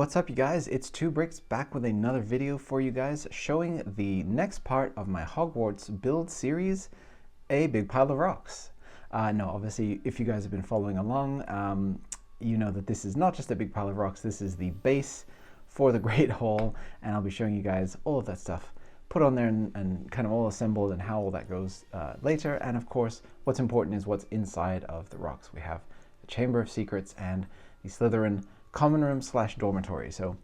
What's up, you guys? It's Two Bricks back with another video for you guys showing the next part of my Hogwarts build series, a big pile of rocks. No, obviously, if you guys have been following along, you know that this is not just a big pile of rocks. This is the base for the Great Hall, and I'll be showing you guys all of that stuff put on there and kind of all assembled and how all that goes later. And of course, what's important is what's inside of the rocks. We have the Chamber of Secrets and the Slytherin common room / dormitory. So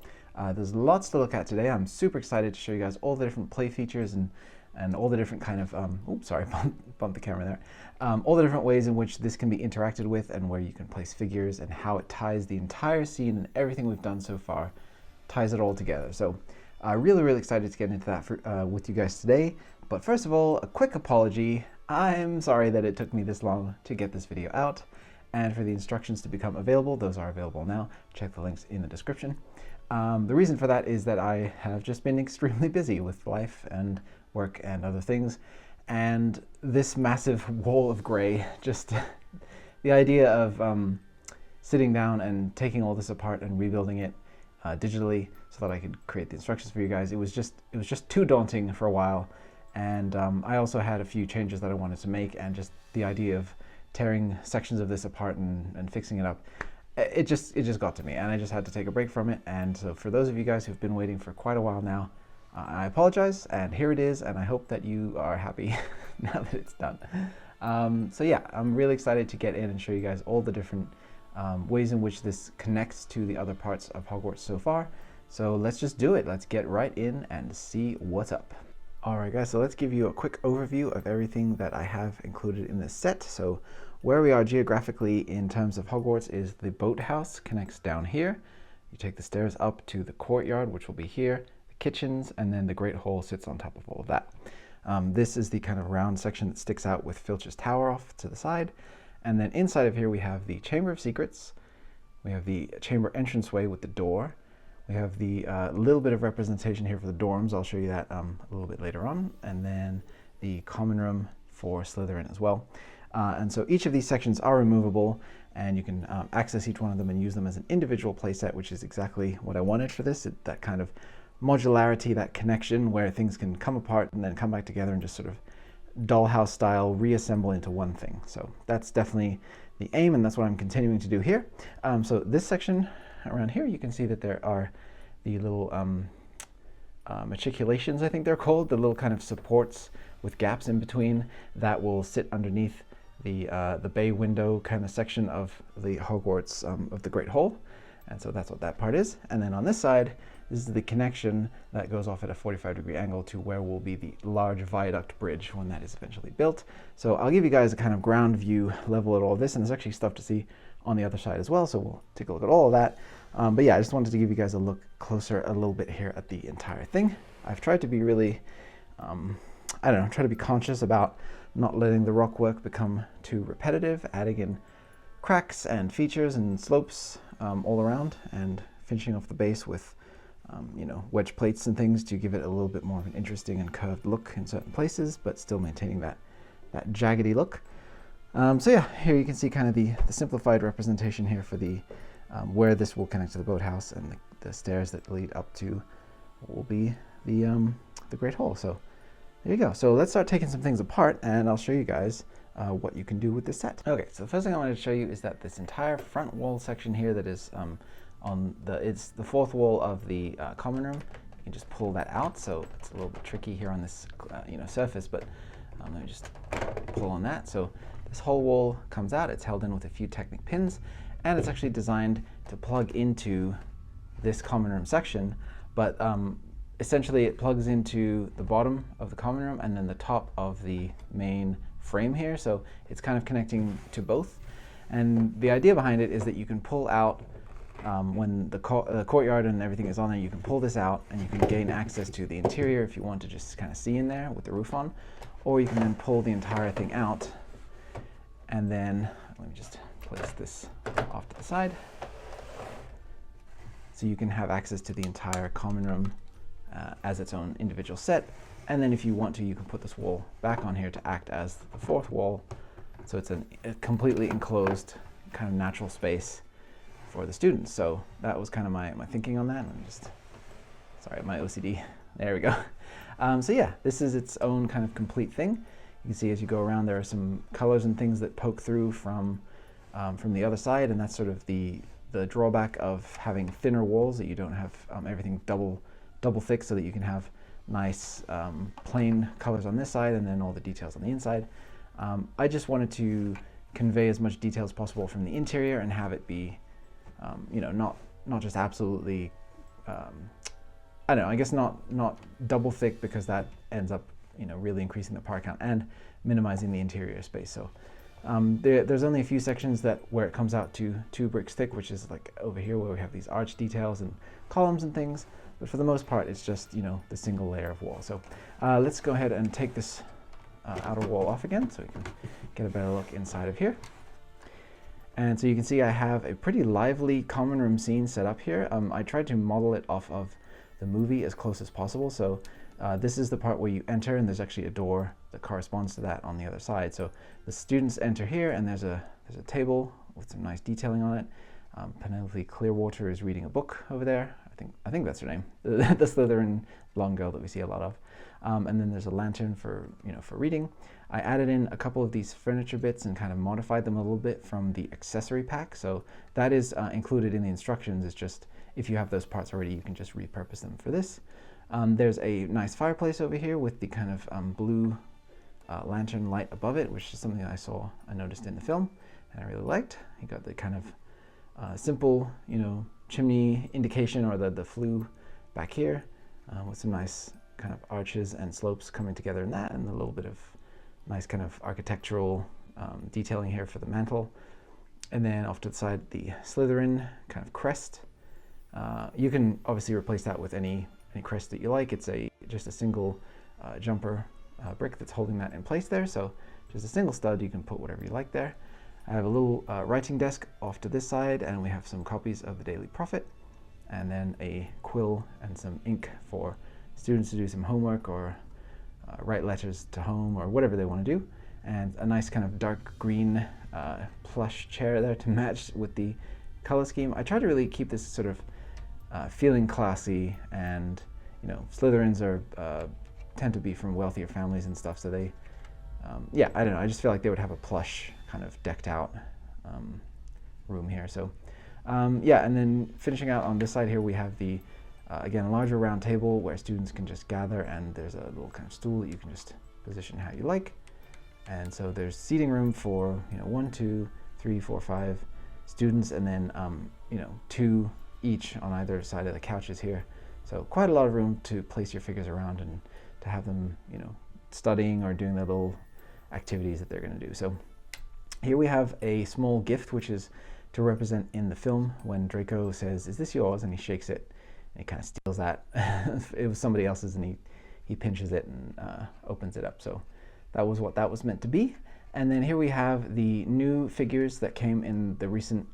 there's lots to look at today. I'm super excited to show you guys all the different play features and all the different kind of, oops, sorry, bumped the camera there. All the different ways in which this can be interacted with and where you can place figures and how it ties the entire scene and everything we've done so far, ties it all together. So really excited to get into that with you guys today. But first of all, a quick apology. I'm sorry that it took me this long to get this video out. And for the instructions to become available, those are available now. Check the links in the description. The reason for that is that I have just been extremely busy with life and work and other things. And this massive wall of gray, just the idea of sitting down and taking all this apart and rebuilding it digitally so that I could create the instructions for you guys, it was just too daunting for a while. And I also had a few changes that I wanted to make, and just the idea of tearing sections of this apart and fixing it up, it just got to me, and I just had to take a break from it. And so for those of you guys who've been waiting for quite a while now, I apologize, and here it is, and I hope that you are happy now that it's done. So yeah, I'm really excited to get in and show you guys all the different ways in which this connects to the other parts of Hogwarts so far. So let's just do it. Let's get right in and see what's up. Alright guys, so let's give you a quick overview of everything that I have included in this set. So where we are geographically in terms of Hogwarts is the Boathouse connects down here. You take the stairs up to the Courtyard, which will be here, the kitchens, and then the Great Hall sits on top of all of that. This is the kind of round section that sticks out with Filch's Tower off to the side. And then inside of here we have the Chamber of Secrets. We have the chamber entranceway with the door. We have the little bit of representation here for the dorms. I'll show you that a little bit later on. And then the common room for Slytherin as well. And so each of these sections are removable, and you can access each one of them and use them as an individual playset, which is exactly what I wanted for this. That kind of modularity, that connection where things can come apart and then come back together and just sort of dollhouse style reassemble into one thing. So that's definitely the aim, and that's what I'm continuing to do here. So this section around here, you can see that there are the little matriculations, I think they're called, the little kind of supports with gaps in between that will sit underneath the bay window kind of section of the Hogwarts of the Great Hall. And so that's what that part is. And then on this side, this is the connection that goes off at a 45-degree angle to where will be the large viaduct bridge when that is eventually built. So I'll give you guys a kind of ground view level at all of this, and there's actually stuff to see on the other side as well, so we'll take a look at all of that. But yeah, I just wanted to give you guys a look closer a little bit here at the entire thing. I've tried to be really, I don't know, try to be conscious about not letting the rock work become too repetitive, adding in cracks and features and slopes all around, and finishing off the base with you know, wedge plates and things to give it a little bit more of an interesting and curved look in certain places, but still maintaining that jaggedy look. So yeah, here you can see kind of the simplified representation here for the where this will connect to the boathouse, and the stairs that lead up to what will be the Great Hall. So there you go. So let's start taking some things apart, and I'll show you guys what you can do with this set. Okay, so the first thing I wanted to show you is that this entire front wall section here that is it's the fourth wall of the common room. You can just pull that out, so it's a little bit tricky here on this you know, surface, but let me just pull on that. So this whole wall comes out. It's held in with a few Technic pins, and it's actually designed to plug into this common room section, but essentially it plugs into the bottom of the common room and then the top of the main frame here. So it's kind of connecting to both. And the idea behind it is that you can pull out, when the courtyard and everything is on there, you can pull this out and you can gain access to the interior if you want to just kind of see in there with the roof on, or you can then pull the entire thing out. And then let me just place this off to the side, so you can have access to the entire common room as its own individual set. And then if you want to, you can put this wall back on here to act as the fourth wall. So it's a completely enclosed kind of natural space for the students. So that was kind of my thinking on that. Let me just, sorry, my OCD. There we go. So yeah, this is its own kind of complete thing. You can see as you go around, there are some colors and things that poke through from the other side, and that's sort of the drawback of having thinner walls, that you don't have everything double thick, so that you can have nice plain colors on this side and then all the details on the inside. I just wanted to convey as much detail as possible from the interior and have it be, you know, not just absolutely, I don't know, I guess not double thick, because that ends up, you know, really increasing the part count and minimizing the interior space. So there's only a few sections where it comes out to 2 bricks thick, which is like over here where we have these arch details and columns and things. But for the most part, it's just, you know, the single layer of wall. So let's go ahead and take this outer wall off again so we can get a better look inside of here. And so you can see I have a pretty lively common room scene set up here. I tried to model it off of the movie as close as possible. So this is the part where you enter, and there's actually a door that corresponds to that on the other side. So the students enter here, and there's a table with some nice detailing on it. Penelope Clearwater is reading a book over there. I think that's her name, the Slytherin blonde girl that we see a lot of. And then there's a lantern for reading. I added in a couple of these furniture bits and kind of modified them a little bit from the accessory pack. So that is included in the instructions. It's just, if you have those parts already, you can just repurpose them for this. There's a nice fireplace over here with the kind of blue lantern light above it, which is something I noticed in the film and I really liked. You got the kind of simple, you know, chimney indication, or the flue back here, with some nice kind of arches and slopes coming together in that, and a little bit of nice kind of architectural detailing here for the mantle. And then off to the side, the Slytherin kind of crest. You can obviously replace that with any crest that you like. It's just a single jumper brick that's holding that in place there. So just a single stud, you can put whatever you like there. I have a little writing desk off to this side, and we have some copies of the Daily Prophet, and then a quill and some ink for students to do some homework or write letters to home or whatever they want to do, and a nice kind of dark green plush chair there to match with the color scheme. I try to really keep this sort of feeling classy, and you know, Slytherins tend to be from wealthier families and stuff, so they yeah, I don't know, I just feel like they would have a plush kind of decked out room here. So yeah, and then finishing out on this side here, we have the again, a larger round table where students can just gather, and there's a little kind of stool that you can just position how you like. And so there's seating room for, you know, 1, 2, 3, 4, 5 students, and then you know, 2 each on either side of the couches here. So quite a lot of room to place your figures around and to have them, you know, studying or doing their little activities that they're going to do. So here we have a small gift, which is to represent in the film when Draco says, "Is this yours?" and he shakes it, and he kind of steals that. It was somebody else's, and he pinches it and opens it up. So that was what that was meant to be. And then here we have the new figures that came in the recent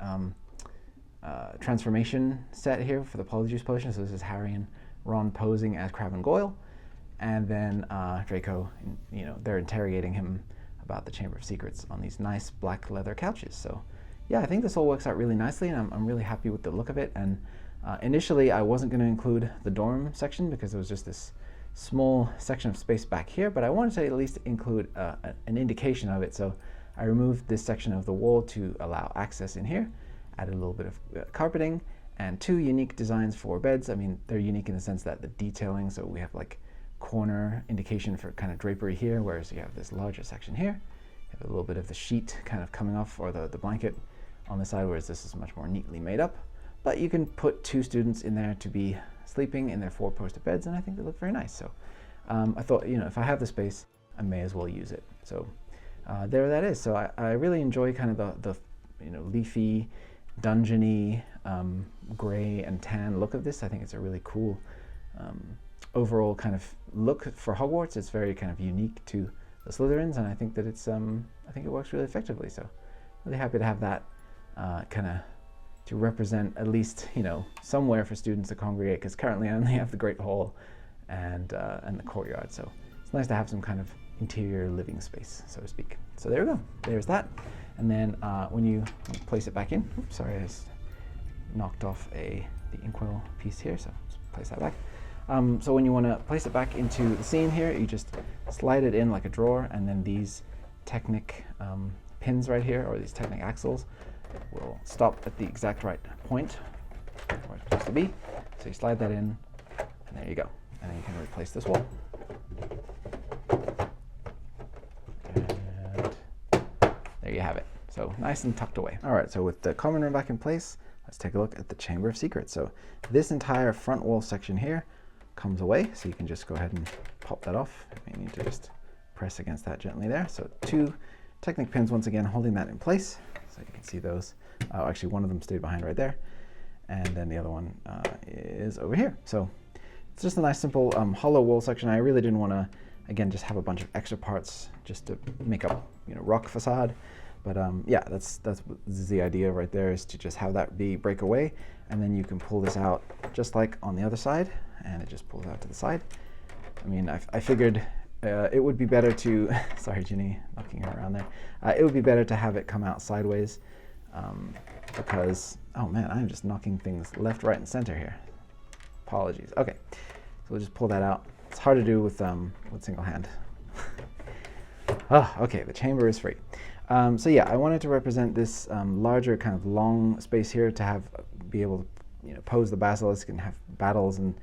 transformation set here for the Polyjuice Potion. So this is Harry and Ron posing as Crabbe and Goyle, and then Draco, you know, they're interrogating him about the Chamber of Secrets on these nice black leather couches. So yeah, I think this all works out really nicely, and I'm really happy with the look of it. And initially I wasn't going to include the dorm section because it was just this small section of space back here, but I wanted to at least include an indication of it. So I removed this section of the wall to allow access in here, added a little bit of carpeting, and 2 unique designs for beds. I mean, they're unique in the sense that the detailing, so we have like corner indication for kind of drapery here, whereas you have this larger section here. You have a little bit of the sheet kind of coming off, or the blanket on the side, whereas this is much more neatly made up. But you can put 2 students in there to be sleeping in their 4-poster beds, and I think they look very nice. So I thought, you know, if I have the space, I may as well use it. So there that is. So I really enjoy kind of the you know, leafy, dungeony, gray and tan look of this. I think it's a really cool overall kind of look for Hogwarts. It's very kind of unique to the Slytherins, and I think that it's I think it works really effectively. So really happy to have that kind of to represent at least, you know, somewhere for students to congregate, because currently I only have the Great Hall and the Courtyard. So it's nice to have some kind of interior living space, so to speak. So there we go. There's that. And then when you place it back in, oops, sorry, I just knocked off the inkwell piece here, so let's place that back. So when you want to place it back into the scene here, you just slide it in like a drawer, and then these Technic pins right here, or these Technic axles, will stop at the exact right point where it's supposed to be. So you slide that in, and there you go. And then you can replace this wall. And there you have it. So nice and tucked away. All right, so with the common room back in place, let's take a look at the Chamber of Secrets. So this entire front wall section here comes away, so you can just go ahead and pop that off. You need to just press against that gently there. So 2 Technic pins once again holding that in place. So you can see those. Actually, one of them stayed behind right there, and then the other one is over here. So it's just a nice simple hollow wall section. I really didn't want to, again, just have a bunch of extra parts just to make up, rock facade. But yeah, this is the idea right there, is to just have that break away, and then you can pull this out just like on the other side, and it just pulls out to the side. I mean, I figured it would be better to, sorry Ginny, knocking her around there. It would be better to have it come out sideways because, oh man, I'm just knocking things left, right, and center here. Apologies. Okay, so we'll just pull that out. It's hard to do with single hand. Oh, okay, the chamber is free. So yeah, I wanted to represent this larger kind of long space here to be able to pose the basilisk and have battles, and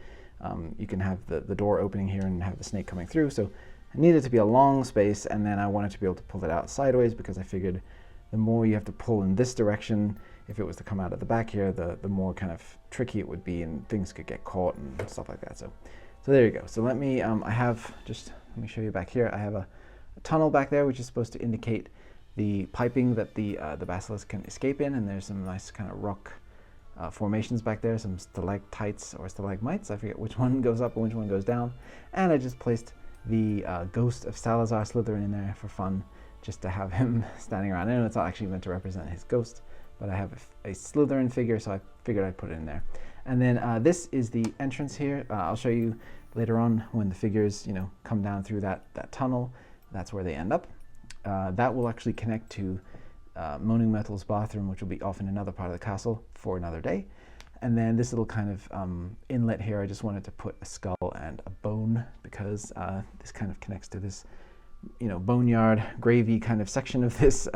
you can have the door opening here and have the snake coming through. So I needed to be a long space, and then I wanted to be able to pull it out sideways, because I figured the more you have to pull in this direction, if it was to come out at the back here, the more kind of tricky it would be, and things could get caught and stuff like that. So there you go. So let me show you back here. I have a tunnel back there, which is supposed to indicate the piping that the basilisk can escape in, and there's some nice kind of rock formations back there, some stalactites or stalagmites. I forget which one goes up and which one goes down. And I just placed the ghost of Salazar Slytherin in there for fun, just to have him standing around. I know it's not actually meant to represent his ghost, but I have a Slytherin figure, so I figured I'd put it in there. And then this is the entrance here. I'll show you later on when the figures come down through that tunnel. That's where they end up. That will actually connect to Moaning Myrtle's bathroom, which will be off in another part of the castle for another day. And then this little kind of inlet here, I just wanted to put a skull and a bone, because this kind of connects to this, boneyard, gravy kind of section of this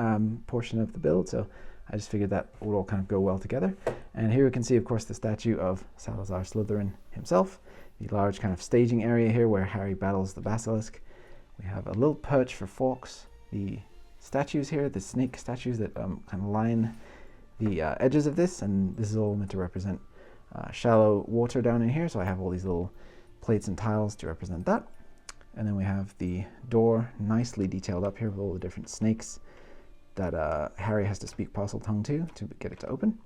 portion of the build. So I just figured that would all kind of go well together. And here we can see, of course, the statue of Salazar Slytherin himself, the large kind of staging area here where Harry battles the basilisk. We have a little perch for Fawkes, the statues here, the snake statues that kind of line the edges of this, and this is all meant to represent shallow water down in here, so I have all these little plates and tiles to represent that. And then we have the door nicely detailed up here with all the different snakes that Harry has to speak Parseltongue to get it to open.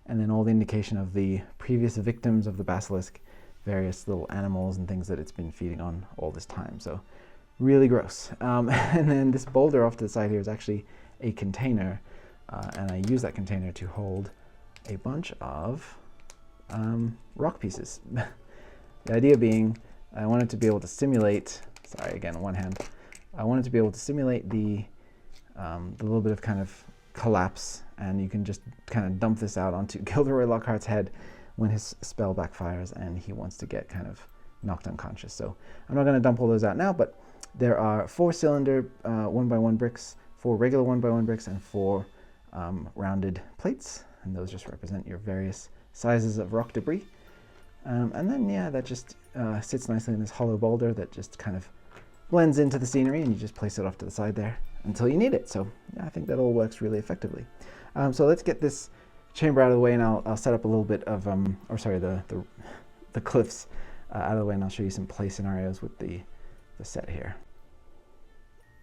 And then all the indication of the previous victims of the basilisk, various little animals and things that it's been feeding on all this time. So really gross. And then this boulder off to the side here is actually a container, and I use that container to hold a bunch of rock pieces. The idea being, I wanted to be able to simulate, sorry again, one hand, I wanted to be able to simulate the little bit of kind of collapse, and you can just kind of dump this out onto Gilderoy Lockhart's head when his spell backfires and he wants to get kind of knocked unconscious. So I'm not going to dump all those out now, but there are 4 cylinder 1x1 bricks, 4 regular 1x1 bricks, and 4 rounded plates, and those just represent your various sizes of rock debris. And then yeah, that just sits nicely in this hollow boulder that just kind of blends into the scenery, and you just place it off to the side there until you need it. So yeah, I think that all works really effectively. So let's get this chamber out of the way, and I'll set up a little bit of the cliffs out of the way, and I'll show you some play scenarios with the set here.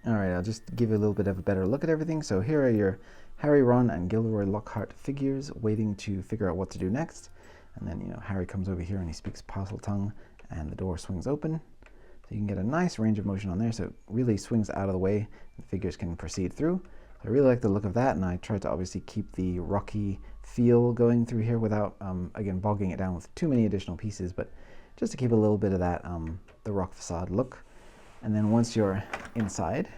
All right, I'll just give you a little bit of a better look at everything. So here are your Harry, Ron, and Gilderoy Lockhart figures waiting to figure out what to do next. And then, Harry comes over here and he speaks Parseltongue, and the door swings open. So you can get a nice range of motion on there, so it really swings out of the way, and the figures can proceed through. I really like the look of that, and I tried to obviously keep the rocky feel going through here without, again, bogging it down with too many additional pieces, but just to keep a little bit of that, the rock facade look. And then once you're inside,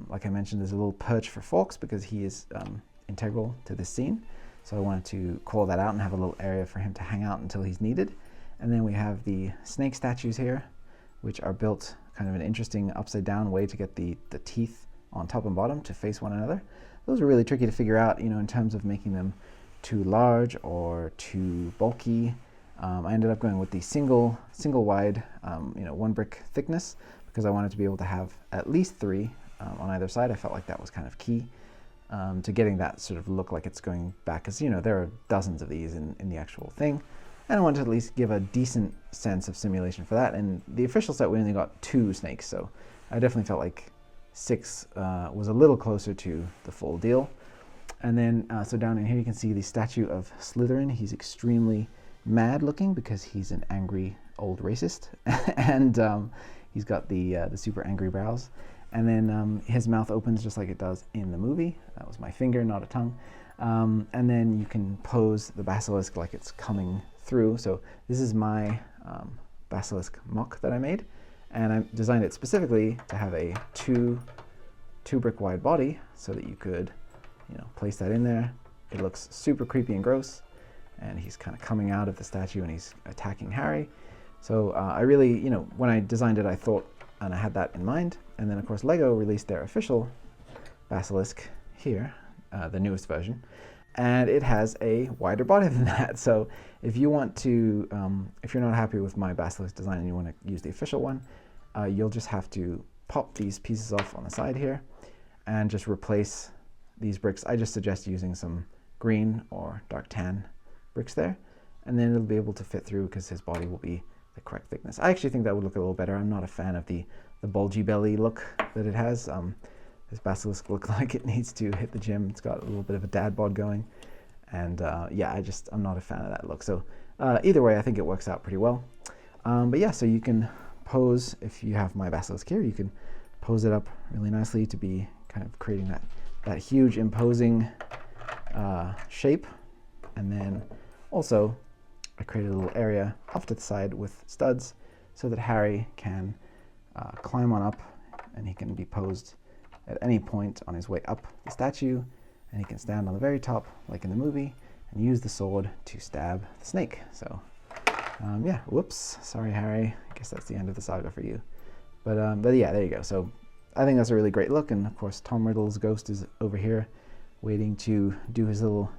like I mentioned, there's a little perch for Fawkes because he is integral to this scene. So I wanted to call that out and have a little area for him to hang out until he's needed. And then we have the snake statues here, which are built kind of an interesting upside down way to get the teeth on top and bottom to face one another. Those are really tricky to figure out, in terms of making them too large or too bulky. I ended up going with the single wide, 1 brick thickness, because I wanted to be able to have at least 3 on either side. I felt like that was kind of key to getting that sort of look like it's going back, because there are dozens of these in the actual thing, and I wanted to at least give a decent sense of simulation for that. And the official set, we only got 2 snakes, so I definitely felt like 6 was a little closer to the full deal. And then so down in here you can see the statue of Slytherin. He's extremely mad looking because he's an angry old racist, and he's got the super angry brows. And then his mouth opens just like it does in the movie. That was my finger, not a tongue. And then you can pose the basilisk like it's coming through. So this is my Basilisk Mock that I made, and I designed it specifically to have a 2 brick wide body so that you could, place that in there. It looks super creepy and gross, and he's kind of coming out of the statue and he's attacking Harry. So I really, when I designed it, I thought, and I had that in mind. And then of course Lego released their official basilisk here, the newest version, and it has a wider body than that. So if you want to, if you're not happy with my basilisk design and you want to use the official one, you'll just have to pop these pieces off on the side here and just replace these bricks. I just suggest using some green or dark tan bricks there, and then it'll be able to fit through because his body will be the correct thickness. I actually think that would look a little better. I'm not a fan of the bulgy belly look that it has. This basilisk looks like it needs to hit the gym. It's got a little bit of a dad bod going, and yeah, I'm not a fan of that look. So either way, I think it works out pretty well. But yeah, so you can pose, if you have my basilisk here, you can pose it up really nicely to be kind of creating that huge imposing shape. And then also I created a little area off to the side with studs so that Harry can climb on up, and he can be posed at any point on his way up the statue, and he can stand on the very top like in the movie and use the sword to stab the snake. So yeah, whoops, sorry Harry, I guess that's the end of the saga for you. But yeah, there you go. So I think that's a really great look, and of course Tom Riddle's ghost is over here waiting to do his little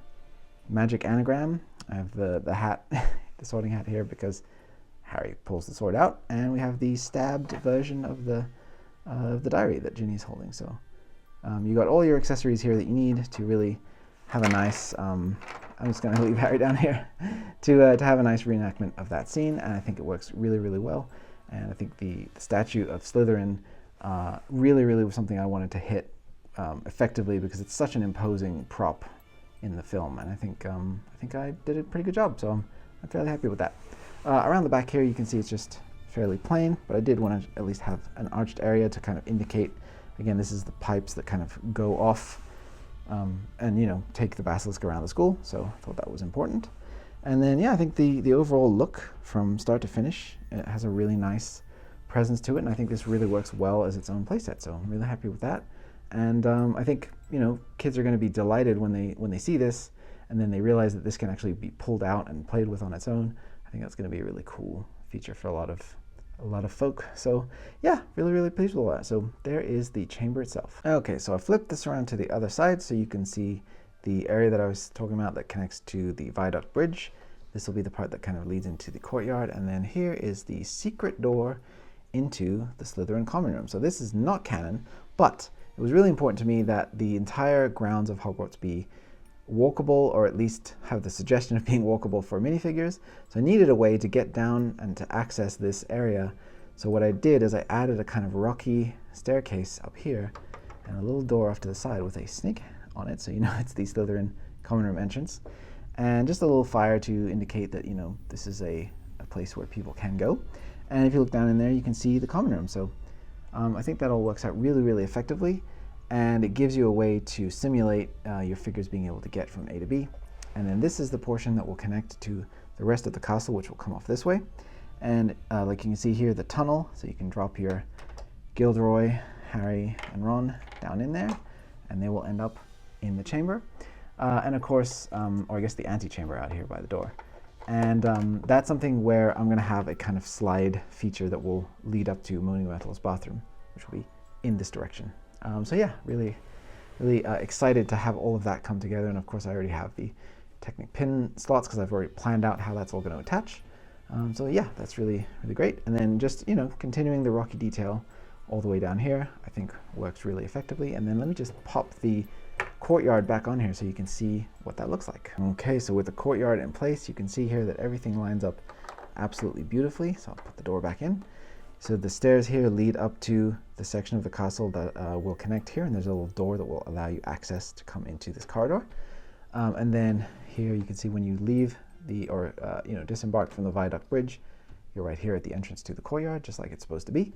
magic anagram. I have the hat, the sorting hat here, because Harry pulls the sword out, and we have the stabbed version of the diary that Ginny's holding. So you got all your accessories here that you need to really have a nice, I'm just going to leave Harry down here, to have a nice reenactment of that scene, and I think it works really, really well. And I think the statue of Slytherin really, really was something I wanted to hit effectively, because it's such an imposing prop in the film, and I think I did a pretty good job, so I'm fairly happy with that. Around the back here you can see it's just fairly plain, but I did want to at least have an arched area to kind of indicate, again, this is the pipes that kind of go off and take the basilisk around the school, so I thought that was important. And then yeah, I think the overall look from start to finish, it has a really nice presence to it, and I think this really works well as its own playset, so I'm really happy with that. And I think kids are going to be delighted when they see this, and then they realize that this can actually be pulled out and played with on its own. I think that's going to be a really cool feature for a lot of folk. So yeah, really, really pleased with all that. So there is the chamber itself. Okay, so I flipped this around to the other side so you can see the area that I was talking about that connects to the viaduct bridge. This will be the part that kind of leads into the courtyard, and then here is the secret door into the Slytherin common room. So this is not canon, but it was really important to me that the entire grounds of Hogwarts be walkable, or at least have the suggestion of being walkable for minifigures. So I needed a way to get down and to access this area. So what I did is I added a kind of rocky staircase up here and a little door off to the side with a snake on it, so it's the Slytherin common room entrance, and just a little fire to indicate that this is a place where people can go. And if you look down in there, you can see the common room. So I think that all works out really, really effectively, and it gives you a way to simulate your figures being able to get from A to B. And then this is the portion that will connect to the rest of the castle, which will come off this way. And like you can see here, the tunnel, so you can drop your Gilderoy, Harry, and Ron down in there, and they will end up in the chamber. and of course, or I guess the antechamber out here by the door. And that's something where I'm going to have a kind of slide feature that will lead up to Monumental's bathroom, which will be in this direction. So yeah, really excited to have all of that come together. And of course, I already have the Technic pin slots because I've already planned out how that's all going to attach. So yeah, that's really great. And then just, you know, continuing the rocky detail all the way down here, I think works really effectively. And then let me just pop the courtyard back on here so you can see what that looks like. Okay, so with the courtyard in place, you can see here that everything lines up absolutely beautifully. So I'll put the door back in. So the stairs here lead up to the section of the castle that will connect here, and there's a little door that will allow you access to come into this corridor. And then here you can see when you leave disembark from the viaduct bridge, you're right here at the entrance to the courtyard, just like it's supposed to be.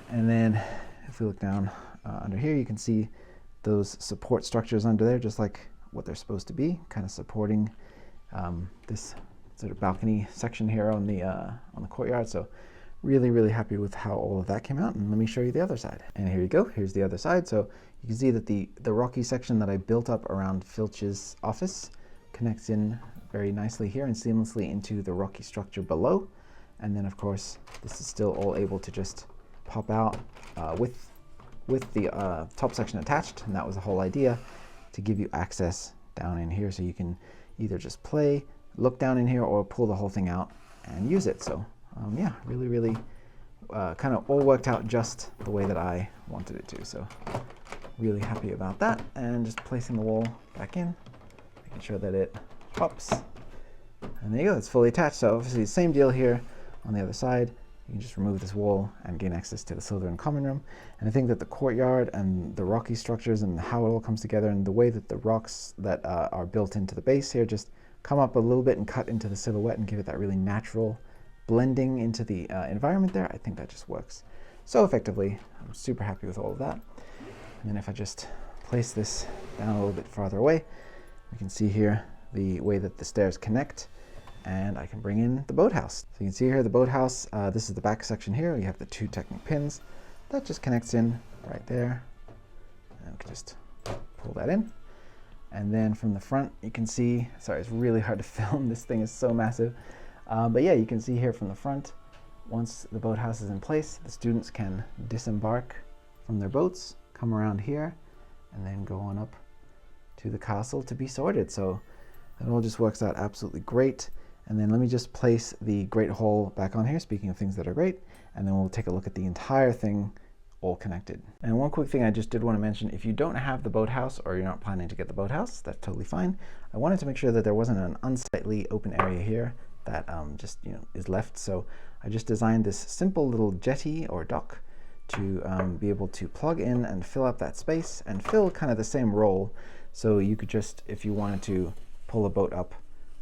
And then if we look down under here, you can see those support structures under there, just like what they're supposed to be, kind of supporting this sort of balcony section here on the courtyard. So really happy with how all of that came out. And let me show you the other side. And here you go. Here's the other side. So you can see that the rocky section that I built up around Filch's office connects in very nicely here and seamlessly into the rocky structure below. And then of course, this is still all able to just pop out with the top section attached. And that was the whole idea, to give you access down in here so you can either just play, look down in here, or pull the whole thing out and use it. So yeah, really kind of all worked out just the way that I wanted it to. So really happy about that. And just placing the wall back in, making sure that it pops. And there you go, it's fully attached. So obviously the same deal here on the other side. You can just remove this wall and gain access to the Slytherin common room. And I think that the courtyard and the rocky structures and how it all comes together and the way that the rocks that are built into the base here just come up a little bit and cut into the silhouette and give it that really natural blending into the environment there, I think that just works so effectively. I'm super happy with all of that. And then if I just place this down a little bit farther away, we can see here the way that the stairs connect, and I can bring in the boathouse. So you can see here the boathouse, this is the back section here. You have the 2 Technic pins that just connects in right there. And we can just pull that in. And then from the front, you can see, sorry, it's really hard to film. This thing is so massive. But yeah, you can see here from the front, once the boathouse is in place, the students can disembark from their boats, come around here, and then go on up to the castle to be sorted. So it all just works out absolutely great. And then let me just place the Great Hall back on here, speaking of things that are great, and then we'll take a look at the entire thing all connected. And one quick thing I just did want to mention, if you don't have the boathouse or you're not planning to get the boathouse, that's totally fine. I wanted to make sure that there wasn't an unsightly open area here that just is left. So I just designed this simple little jetty or dock to be able to plug in and fill up that space and fill kind of the same role. So you could just, if you wanted to pull a boat up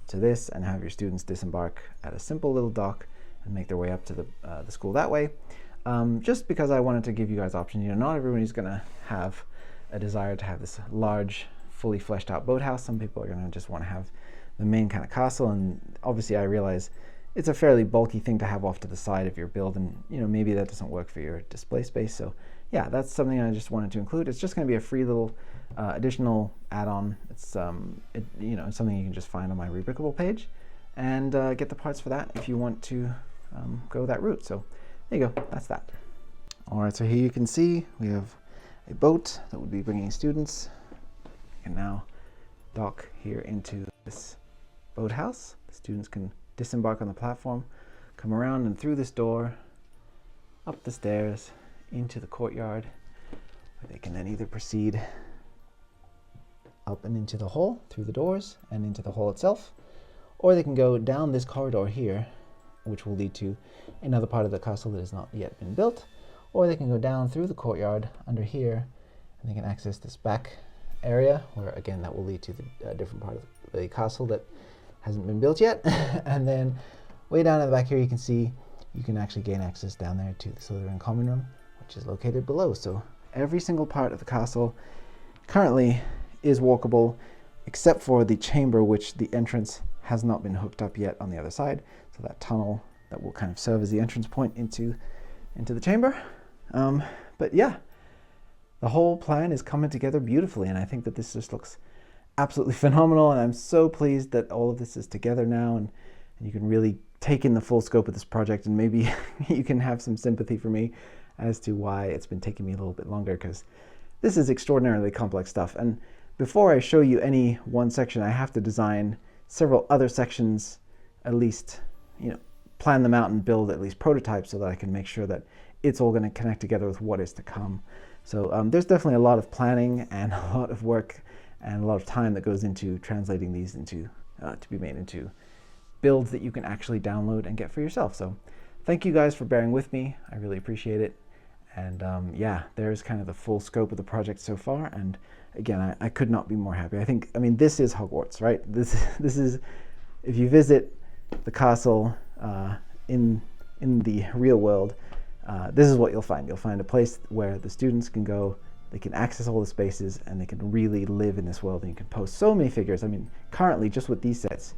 to this and have your students disembark at a simple little dock and make their way up to the school that way. Just because I wanted to give you guys options. Not everybody's going to have a desire to have this large, fully fleshed out boathouse. Some people are going to just want to have the main kind of castle, and obviously I realize it's a fairly bulky thing to have off to the side of your build, and maybe that doesn't work for your display space. So yeah, that's something I just wanted to include. It's just going to be a free little additional add-on. It's something you can just find on my Rebrickable page, and get the parts for that if you want to go that route. So there you go, that's that. All right, so here you can see we have a boat that would be bringing students. You can now dock here into this boathouse. The students can disembark on the platform, come around and through this door, up the stairs, into the courtyard, where they can then either proceed up and into the hall through the doors and into the hall itself, or they can go down this corridor here, which will lead to another part of the castle that has not yet been built, or they can go down through the courtyard under here, and they can access this back area, where again that will lead to the different part of the castle that hasn't been built yet. And then way down in the back here, you can see you can actually gain access down there to the Slytherin common room, which is located below. So every single part of the castle currently is walkable, except for the chamber, which the entrance has not been hooked up yet on the other side. So that tunnel that will kind of serve as the entrance point into the chamber. But yeah, the whole plan is coming together beautifully, and I think that this just looks absolutely phenomenal, and I'm so pleased that all of this is together now, and you can really take in the full scope of this project, and maybe you can have some sympathy for me as to why it's been taking me a little bit longer, because this is extraordinarily complex stuff. And before I show you any one section, I have to design several other sections, at least, plan them out and build at least prototypes so that I can make sure that it's all going to connect together with what is to come. So there's definitely a lot of planning and a lot of work and a lot of time that goes into translating these into to be made into builds that you can actually download and get for yourself. So thank you guys for bearing with me. I really appreciate it. And yeah, there's kind of the full scope of the project so far. And again, I could not be more happy. I mean, this is Hogwarts, right? This is, if you visit the castle in the real world, this is what you'll find. You'll find a place where the students can go, they can access all the spaces, and they can really live in this world. And you can pose so many figures. I mean, currently, just with these sets,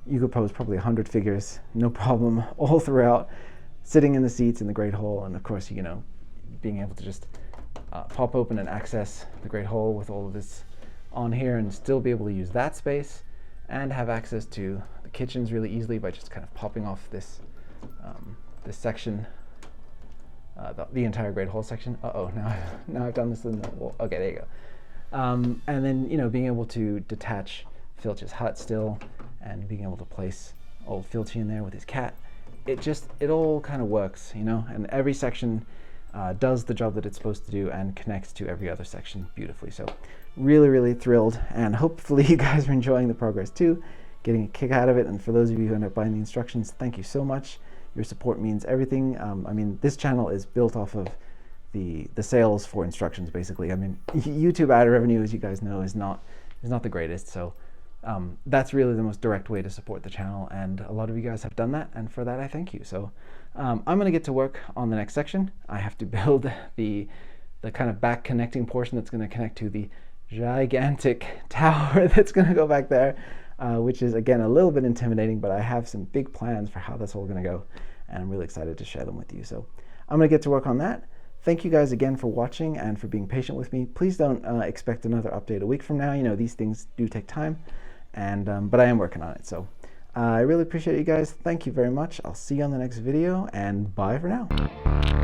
you could pose probably 100 figures, no problem, all throughout, sitting in the seats in the Great Hall. And of course, being able to just pop open and access the Great Hall with all of this on here, and still be able to use that space and have access to the kitchens really easily by just kind of popping off this this section, the entire Great Hall section. Now I've done this in the wall. Okay, there you go. And then being able to detach Filch's hut still, and being able to place old Filchy in there with his cat. It all kind of works, and every section does the job that it's supposed to do and connects to every other section beautifully. So really, really thrilled, and hopefully you guys are enjoying the progress too, getting a kick out of it. And for those of you who end up buying the instructions, thank you so much. Your support means everything. I mean, this channel is built off of the sales for instructions, basically. I mean, YouTube ad revenue, as you guys know, is not the greatest. So that's really the most direct way to support the channel, and a lot of you guys have done that, and for that I thank you. So I'm going to get to work on the next section. I have to build the kind of back connecting portion that's going to connect to the gigantic tower that's going to go back there, which is again a little bit intimidating, but I have some big plans for how that's all going to go, and I'm really excited to share them with you. So I'm going to get to work on that. Thank you guys again for watching and for being patient with me. Please don't expect another update a week from now. These things do take time, and but I am working on it. So I really appreciate you guys. Thank you very much. I'll see you on the next video, and bye for now.